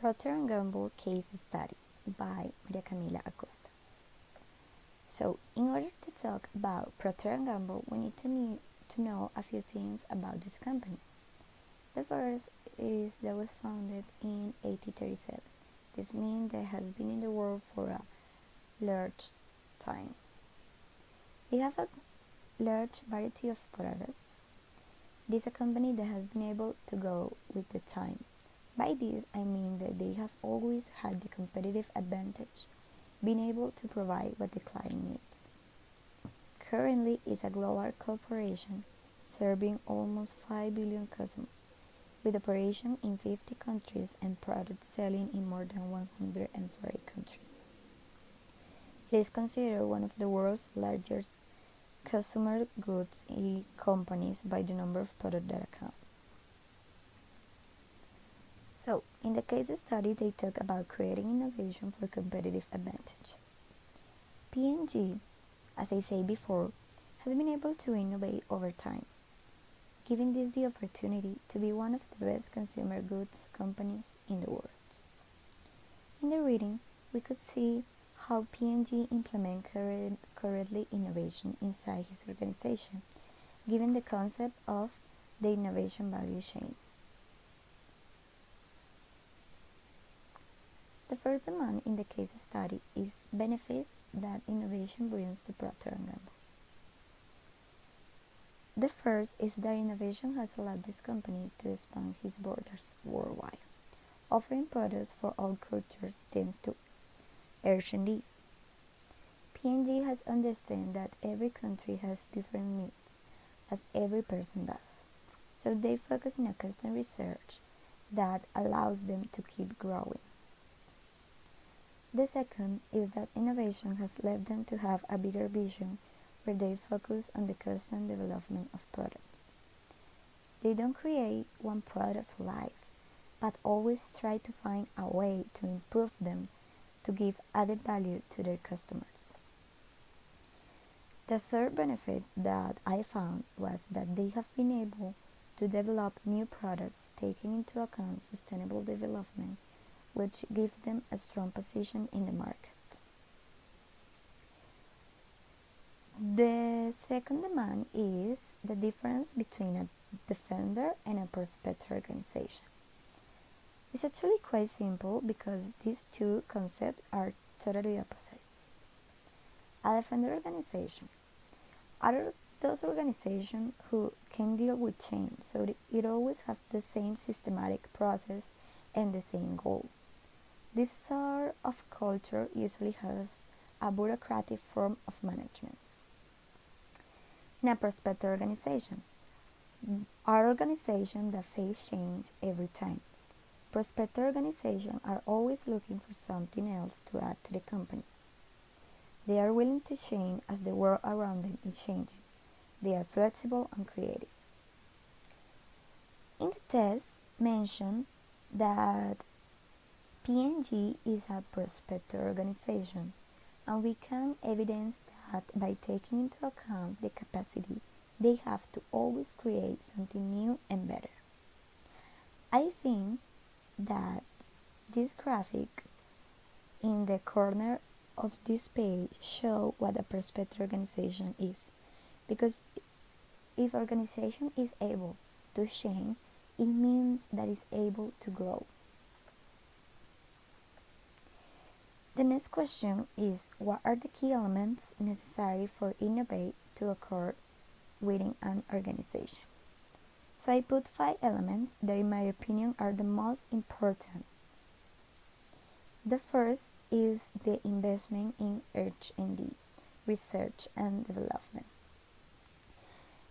Procter & Gamble Case Study by Maria Camila Acosta. So, in order to talk about Procter & Gamble, we need to know a few things about this company. The first is that it was founded in 1837. This means that it has been in the world for a large time. They have a large variety of products. It is a company that has been able to go with the time. By this, I mean that they have always had the competitive advantage, being able to provide what the client needs. Currently, it's a global corporation serving almost 5 billion customers, with operation in 50 countries and products selling in more than 140 countries. It is considered one of the world's largest consumer goods companies by the number of products that account. So, in the case study, they talk about creating innovation for competitive advantage. P&G, as I said before, has been able to innovate over time, giving this the opportunity to be one of the best consumer goods companies in the world. In the reading, we could see how P&G implement currently innovation inside his organization, given the concept of the innovation value chain. The first demand in the case study is benefits that innovation brings to Procter & Gamble. The first is that innovation has allowed this company to expand its borders worldwide, offering products for all cultures thanks to R&D. P&G has understood that every country has different needs, as every person does. So they focus on a custom research that allows them to keep growing. The second is that innovation has led them to have a bigger vision where they focus on the custom development of products. They don't create one product for life, but always try to find a way to improve them to give added value to their customers. The third benefit that I found was that they have been able to develop new products taking into account sustainable development, which gives them a strong position in the market. The second demand is the difference between a defender and a prospector organization. It's actually quite simple because these two concepts are totally opposites. A defender organization are those organizations who can deal with change, so it always has the same systematic process and the same goal. This sort of culture usually has a bureaucratic form of management. In a prospector organization are organizations that face change every time. Prospector organizations are always looking for something else to add to the company. They are willing to change as the world around them is changing. They are flexible and creative. In the test, mentioned that P&G is a prospector organization, and we can evidence that by taking into account the capacity they have to always create something new and better. I think that this graphic in the corner of this page show what a prospector organization is, because if organization is able to change, it means that it's able to grow. The next question is, what are the key elements necessary for innovate to occur within an organization? So I put 5 elements that in my opinion are the most important. The first is the investment in R&D, research and development.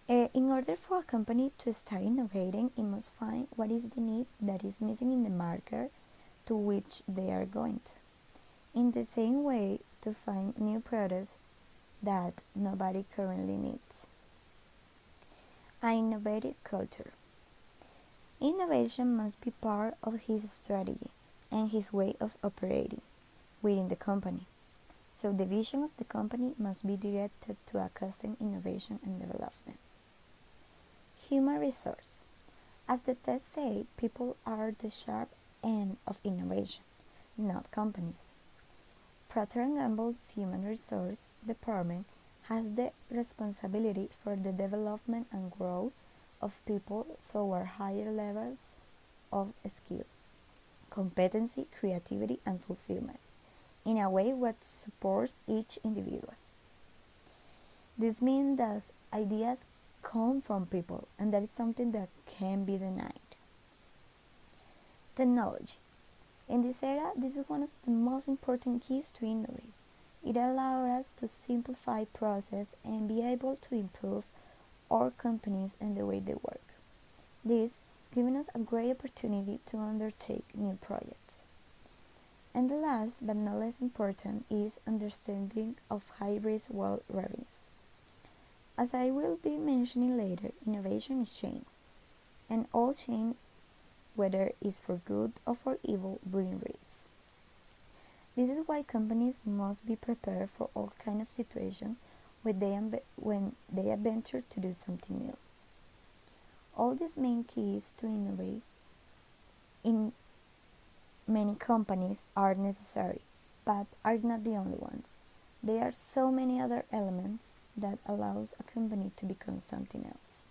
In order for a company to start innovating, it must find what is the need that is missing in the market to which they are going to. In the same way, to find new products that nobody currently needs. An innovative culture. Innovation must be part of his strategy and his way of operating within the company. So the vision of the company must be directed to a custom innovation and development. Human resource. As the test say, people are the sharp end of innovation, not companies. Procter & Gamble's Human Resource Department has the responsibility for the development and growth of people toward higher levels of skill, competency, creativity, and fulfillment in a way that supports each individual. This means that ideas come from people, and that is something that can't be denied. Technology. In this era, this is one of the most important keys to innovate. It allows us to simplify process and be able to improve our companies and the way they work. This giving us a great opportunity to undertake new projects. And the last but not less important is understanding of high-risk world revenues. As I will be mentioning later, innovation is change, and all change, whether it's for good or for evil, bring risks. This is why companies must be prepared for all kinds of situations when they venture to do something new. All these main keys to innovate in many companies are necessary, but are not the only ones. There are so many other elements that allows a company to become something else.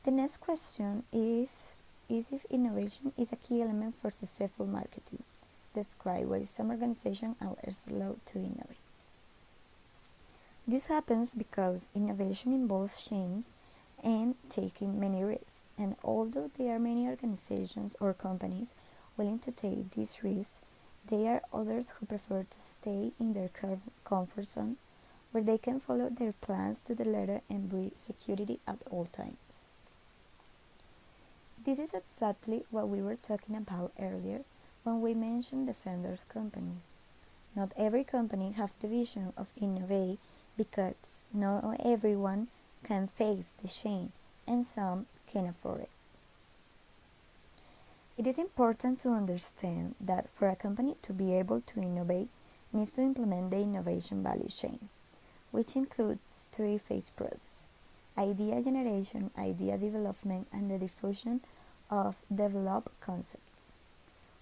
The next question is if innovation is a key element for successful marketing. Describe why some organizations are slow to innovate. This happens because innovation involves change and taking many risks, and although there are many organizations or companies willing to take these risks, there are others who prefer to stay in their comfort zone, where they can follow their plans to the letter and breathe security at all times. This is exactly what we were talking about earlier when we mentioned defenders companies. Not every company has the vision of innovate because not everyone can face the change and some can afford it. It is important to understand that for a company to be able to innovate, it needs to implement the innovation value chain, which includes three-phase process: idea generation, idea development, and the diffusion of developed concepts.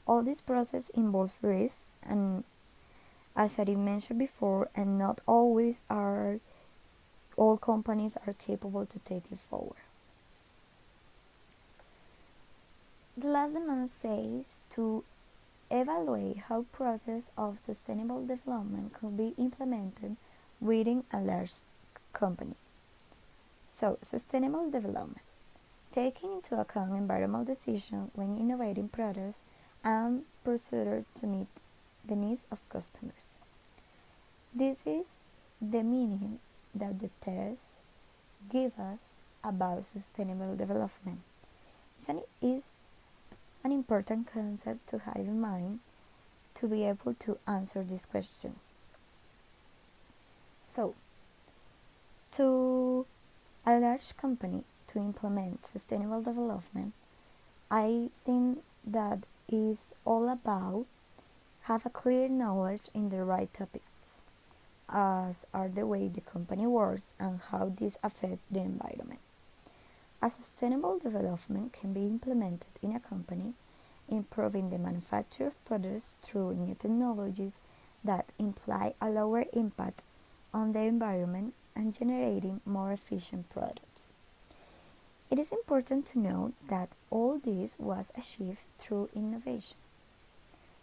All this process involves risk, and as I mentioned before, and not always are all companies are capable to take it forward. The last demand says to evaluate how process of sustainable development could be implemented within a large company. So, sustainable development. Taking into account environmental decisions when innovating products and procedures to meet the needs of customers. This is the meaning that the tests give us about sustainable development. It is an important concept to have in mind to be able to answer this question. So, to a large company to implement sustainable development, I think that is all about have a clear knowledge in the right topics, as are the way the company works and how this affects the environment. A sustainable development can be implemented in a company, improving the manufacture of products through new technologies that imply a lower impact on the environment and generating more efficient products. It is important to note that all this was achieved through innovation.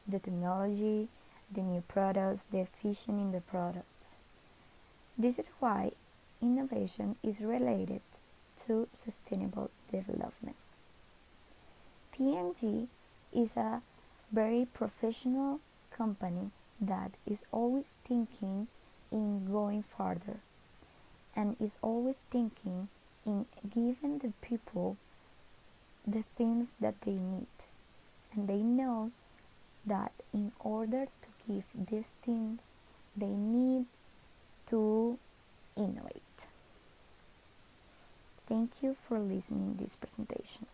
The technology, the new products, the efficiency in the products. This is why innovation is related to sustainable development. P&G is a very professional company that is always thinking in going further and is always thinking in giving the people the things that they need. And they know that in order to give these things, they need to innovate. Thank you for listening to this presentation.